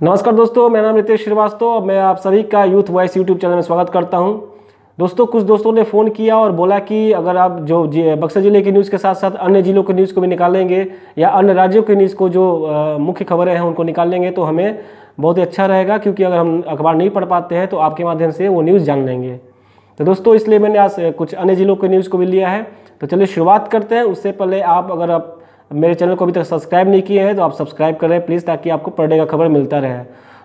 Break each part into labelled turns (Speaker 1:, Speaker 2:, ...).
Speaker 1: नमस्कार दोस्तों, मेरा नाम रितेश श्रीवास्तव। मैं आप सभी का यूथ वॉइस यूट्यूब चैनल में स्वागत करता हूं। दोस्तों, कुछ दोस्तों ने फ़ोन किया और बोला कि अगर आप जो बक्सर ज़िले की न्यूज़ के साथ साथ अन्य ज़िलों की न्यूज़ को भी निकालेंगे या अन्य राज्यों की न्यूज़ को जो मुख्य खबरें हैं उनको निकालेंगे तो हमें बहुत ही अच्छा रहेगा, क्योंकि अगर हम अखबार नहीं पढ़ पाते हैं तो आपके माध्यम से वो न्यूज़ जान लेंगे। तो दोस्तों, इसलिए मैंने आज कुछ अन्य ज़िलों की न्यूज़ को भी लिया है। तो चलिए शुरुआत करते हैं। उससे पहले अगर आप मेरे चैनल को अभी तक सब्सक्राइब नहीं किए हैं तो आप सब्सक्राइब करें प्लीज़, ताकि आपको पर डे का खबर मिलता रहे।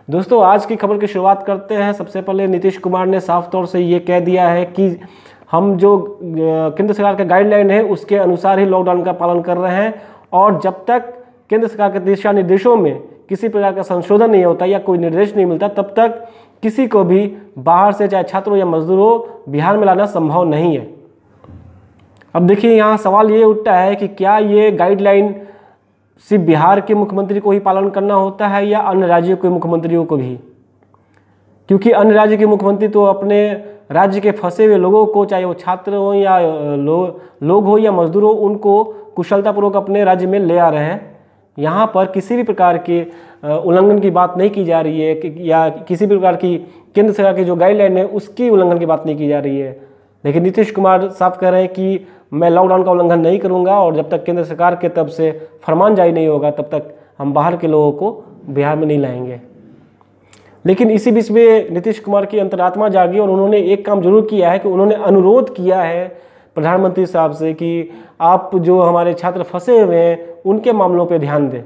Speaker 1: दोस्तों, आज की खबर की शुरुआत करते हैं। सबसे पहले नीतीश कुमार ने साफ तौर से ये कह दिया है कि हम जो केंद्र सरकार का गाइडलाइन है उसके अनुसार ही लॉकडाउन का पालन कर रहे हैं, और जब तक केंद्र सरकार के दिशा निर्देशों में किसी प्रकार का संशोधन नहीं होता या कोई निर्देश नहीं मिलता तब तक किसी को भी बाहर से, चाहे छात्र हो या मजदूर हो, बिहार में लाना संभव नहीं है। अब देखिए, यहाँ सवाल ये उठता है कि क्या ये गाइडलाइन सिर्फ बिहार के मुख्यमंत्री को ही पालन करना होता है या अन्य राज्यों के मुख्यमंत्रियों को भी? क्योंकि अन्य राज्य के मुख्यमंत्री तो अपने राज्य के फंसे हुए लोगों को, चाहे वो छात्र हो या लोग हो या मजदूर हो, उनको कुशलतापूर्वक अपने राज्य में ले आ रहे हैं। यहाँ पर किसी भी प्रकार के उल्लंघन की बात नहीं की जा रही है या किसी भी प्रकार की केंद्र सरकार की जो गाइडलाइन है उसकी उल्लंघन की बात नहीं की जा रही है। लेकिन नीतीश कुमार साफ कह रहे हैं कि मैं लॉकडाउन का उल्लंघन नहीं करूंगा, और जब तक केंद्र सरकार के तरफ से फरमान जारी नहीं होगा तब तक हम बाहर के लोगों को बिहार में नहीं लाएंगे। लेकिन इसी बीच में नीतीश कुमार की अंतरात्मा जागी और उन्होंने एक काम जरूर किया है कि उन्होंने अनुरोध किया है प्रधानमंत्री साहब से कि आप जो हमारे छात्र फंसे हुए हैं उनके मामलों पर ध्यान दें।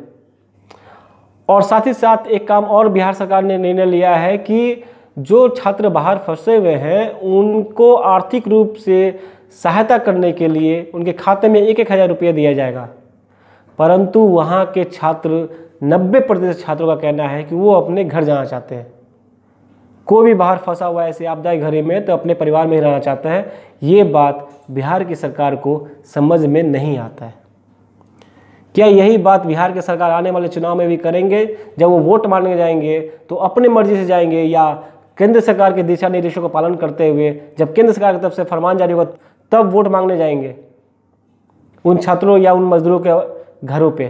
Speaker 1: और साथ ही साथ एक काम और बिहार सरकार ने निर्णय लिया है कि जो छात्र बाहर फंसे हुए हैं उनको आर्थिक रूप से सहायता करने के लिए उनके खाते में 1,000 रुपया दिया जाएगा। परंतु वहाँ के छात्र 90% छात्रों का कहना है कि वो अपने घर जाना चाहते हैं। कोई भी बाहर फंसा हुआ है ऐसे आपदाई घरे में तो अपने परिवार में ही रहना चाहता है। ये बात बिहार की सरकार को समझ में नहीं आता है। क्या यही बात बिहार की सरकार आने वाले चुनाव में भी करेंगे? जब वो वोट मांगने जाएंगे तो अपने मर्जी से जाएंगे या केंद्र सरकार के दिशा निर्देशों का पालन करते हुए जब केंद्र सरकार की तरफ से फरमान जारी होगा तब वोट मांगने जाएंगे उन छात्रों या उन मजदूरों के घरों पे?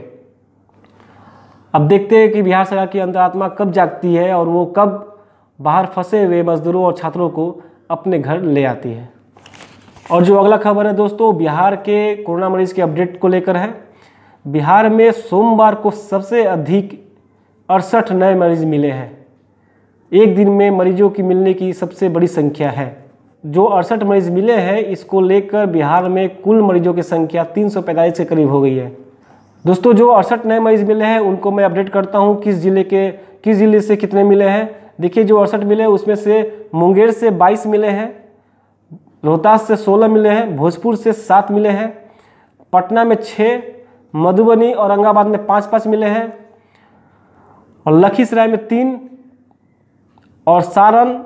Speaker 1: अब देखते हैं कि बिहार सरकार की अंतरात्मा कब जागती है और वो कब बाहर फंसे हुए मजदूरों और छात्रों को अपने घर ले आती है। और जो अगला खबर है दोस्तों, बिहार के कोरोना मरीज के अपडेट को लेकर है। बिहार में सोमवार को सबसे अधिक 68 नए मरीज मिले हैं। एक दिन में मरीजों की मिलने की सबसे बड़ी संख्या है। जो 68 मरीज मिले हैं इसको लेकर बिहार में कुल मरीजों की संख्या 345 के करीब हो गई है। दोस्तों, जो 68 नए मरीज मिले हैं उनको मैं अपडेट करता हूं किस जिले से कितने मिले हैं। देखिए, जो 68 मिले उसमें से मुंगेर से 22 मिले हैं, रोहतास से 16 मिले हैं, भोजपुर से 7 मिले हैं, पटना में 6, मधुबनी औरंगाबाद में 5-5 मिले हैं, और लखीसराय में 3, और सारण,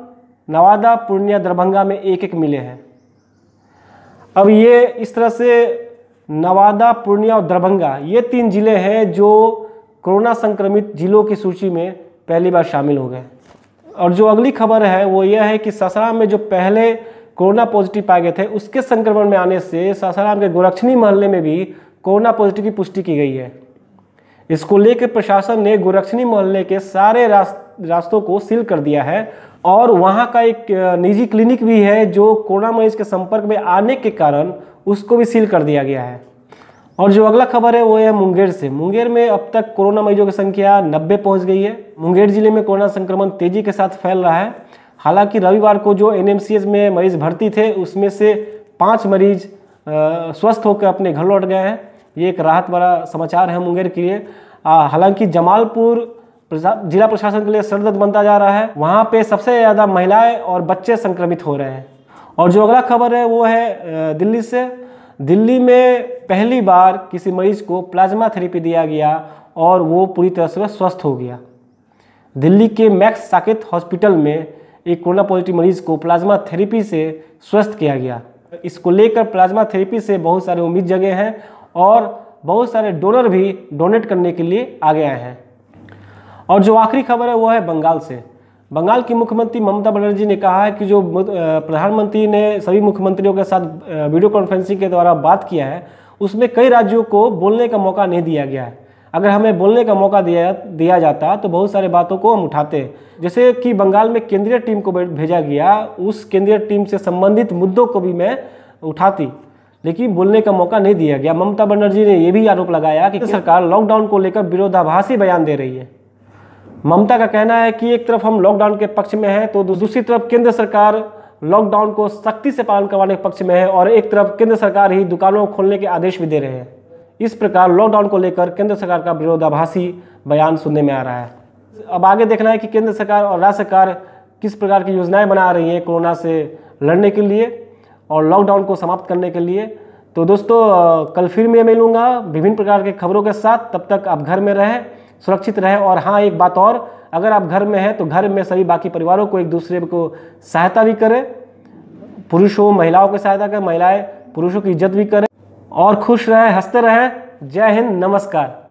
Speaker 1: नवादा, पूर्णिया, दरभंगा में 1-1 मिले हैं। अब ये इस तरह से नवादा, पूर्णिया और दरभंगा ये 3 जिले हैं जो कोरोना संक्रमित जिलों की सूची में पहली बार शामिल हो गए। और जो अगली खबर है वो यह है कि सासाराम में जो पहले कोरोना पॉजिटिव पाए गए थे उसके संक्रमण में आने से सासाराम के गोरक्षनी मोहल्ले में भी कोरोना पॉजिटिव की पुष्टि की गई है। इसको लेकर प्रशासन ने गोरक्षनी मोहल्ले के सारे रास्तों को सील कर दिया है, और वहां का एक निजी क्लिनिक भी है जो कोरोना मरीज के संपर्क में आने के कारण उसको भी सील कर दिया गया है। और जो अगला खबर है वो है मुंगेर से। मुंगेर में अब तक कोरोना मरीजों की संख्या 90 पहुंच गई है। मुंगेर जिले में कोरोना संक्रमण तेजी के साथ फैल रहा है। हालांकि रविवार को जो NMCH में मरीज भर्ती थे उसमें से 5 मरीज स्वस्थ होकर अपने घर लौट गए हैं। ये एक राहत भरा समाचार है मुंगेर के लिए। हालांकि जमालपुर जिला प्रशासन के लिए सरदर्द बनता जा रहा है। वहाँ पे सबसे ज़्यादा महिलाएं और बच्चे संक्रमित हो रहे हैं। और जो अगला खबर है वो है दिल्ली से। दिल्ली में पहली बार किसी मरीज को प्लाज्मा थेरेपी दिया गया और वो पूरी तरह से स्वस्थ हो गया। दिल्ली के मैक्स साकेत हॉस्पिटल में एक कोरोना पॉजिटिव मरीज को प्लाज्मा थेरेपी से स्वस्थ किया गया। इसको लेकर प्लाज्मा थेरेपी से बहुत सारे उम्मीद जगे हैं और बहुत सारे डोनर भी डोनेट करने के लिए आगे आए हैं। और जो आखिरी खबर है वो है बंगाल से। बंगाल की मुख्यमंत्री ममता बनर्जी ने कहा है कि जो प्रधानमंत्री ने सभी मुख्यमंत्रियों के साथ वीडियो कॉन्फ्रेंसिंग के द्वारा बात किया है उसमें कई राज्यों को बोलने का मौका नहीं दिया गया है। अगर हमें बोलने का मौका दिया जाता तो बहुत सारी बातों को हम उठाते। जैसे कि बंगाल में केंद्रीय टीम को भेजा गया, उस केंद्रीय टीम से संबंधित मुद्दों को भी मैं उठाती, लेकिन बोलने का मौका नहीं दिया गया। ममता बनर्जी ने यह भी आरोप लगाया कि सरकार लॉकडाउन को लेकर विरोधाभासी बयान दे रही है। ममता का कहना है कि एक तरफ हम लॉकडाउन के पक्ष में हैं तो दूसरी तरफ केंद्र सरकार लॉकडाउन को सख्ती से पालन करवाने के पक्ष में है, और एक तरफ केंद्र सरकार ही दुकानों को खोलने के आदेश भी दे रहे हैं। इस प्रकार लॉकडाउन को लेकर केंद्र सरकार का विरोधाभासी बयान सुनने में आ रहा है। अब आगे देखना है कि केंद्र सरकार और राज्य सरकार किस प्रकार की योजनाएं बना रही हैं कोरोना से लड़ने के लिए और लॉकडाउन को समाप्त करने के लिए। तो दोस्तों कल फिर मैं मिलूंगा विभिन्न प्रकार के खबरों के साथ। तब तक आप घर में रहें, सुरक्षित रहें। और हाँ, एक बात और, अगर आप घर में हैं तो घर में सभी बाकी परिवारों को एक दूसरे को सहायता भी करें। पुरुषों महिलाओं की सहायता करें, महिलाएं पुरुषों की इज्जत भी करें, और खुश रहें, हंसते रहें। जय हिंद, नमस्कार।